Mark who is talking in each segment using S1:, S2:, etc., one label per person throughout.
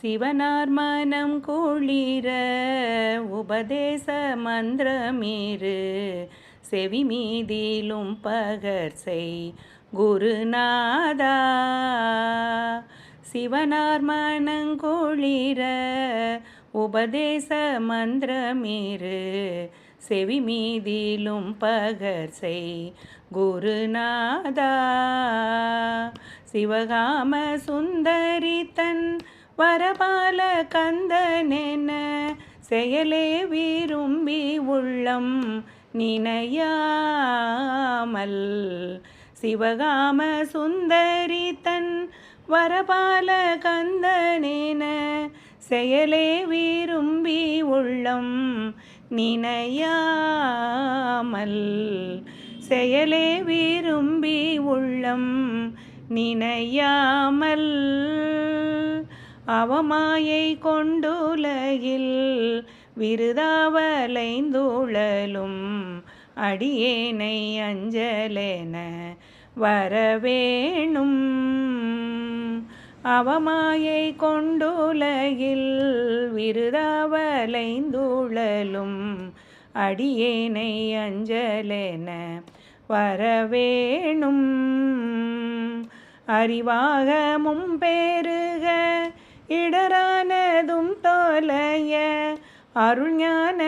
S1: சிவனார் மனம் குளிர உபதேச மந்திரமீறு செவி மீதிலும் பகர்செய் குருநாதா. சிவனார் மனங்குளிர உபதேச மந்திரமீறு செவி மீதிலும் பகர்செய் குருநாதா. சிவகாம சுந்தரி தன் வரபால கந்தனென செயலே விரும்பி உள்ளம் நினையாமல். சிவகாம சுந்தரி தன் வரபால கந்தனென செயலே விரும்பி உள்ளம் நினையாமல். செயலே விரும்பி உள்ளம் நினையாமல். அவமாயை கொண்டுலகில் விருதாவலைந்துழலும் அடியேனை அஞ்சலென வரவேணும். அவமாயை கொண்டுலகில் விருதாவலைந்துழலும் அடியேனை அஞ்சலென வரவேணும். அறிவாகமும் பெருக இடரானதும் தொலைய அருள்ஞான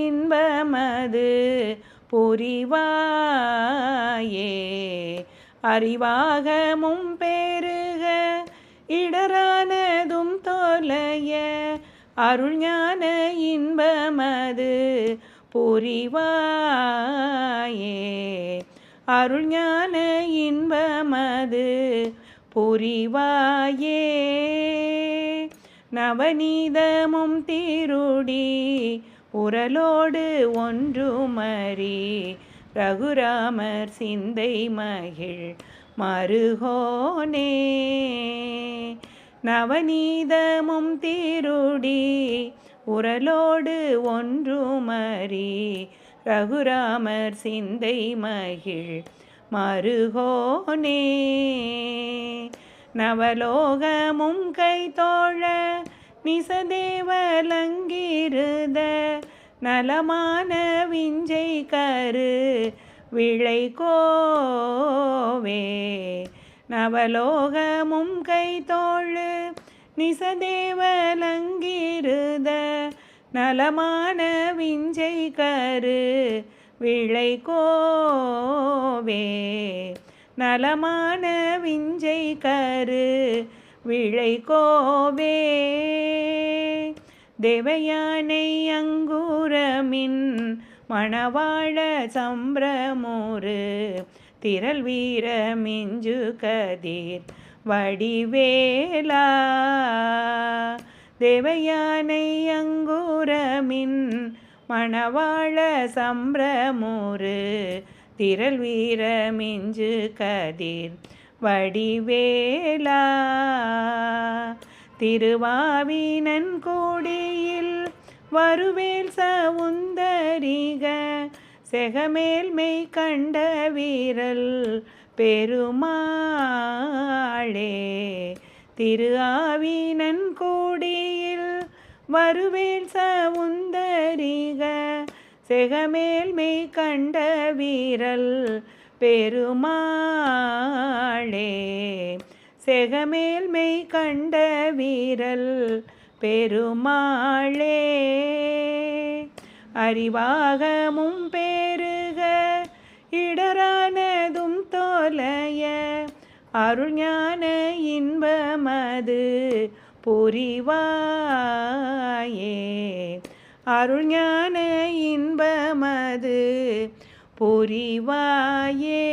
S1: இன்பமது புரிவாயே. அறிவாகமும் பெருக இடரானதும் தொலைய அருள்ஞான இன்பமது புரிவாயே. அருள்ஞான இன்பமது புரிவாயே. நவநீதமும் திருடி உரலோடு ஒன்றுமறி ரகுராமர் சிந்தை மகிழ் மருகோனே. நவநீதமும் திருடி உரலோடு ஒன்றுமறி ரகுராமர் சிந்தை மகிழ் மருகோனே. நவலோகமும் கைதோழ நிசதேவலங்கிருத நலமான விஞ்சை கரு விளைகோவே. நவலோகமும் கைதோழு நிசதேவலங்கிருத நலமான விஞ்சை கரு விளைகோவே. நலமான விஞ்சை கரு விளைகோவே. தேவயானை அங்குரமின் மணவாழ சம்பிரமூரு திரள் வீர மிஞ்சு கதிர் வடிவேலா. தேவயானை அங்குரமின் மணவாழ சம்பிரமூரு திரள் வீர மிஞ்சு கதிர் வடிவேலா. திருவாவினன் கோடியில் வருவேல் சவுந்தரிக செகமேல்மை கண்ட வீரல் பெருமாளே. திரு ஆவினன் கோடியில் வருவேல் சவுந்தரிக செகமேல்மை கண்ட வீரல் பெருமாளே. செகமேல்மை கண்ட வீரல் பெருமாளே. அறிவாகமும் பெருக இடரானதும் தொலைய அருள்ஞான இன்பமது புரிவாயே. அருள்ஞான இன்பமது புரிவாயே.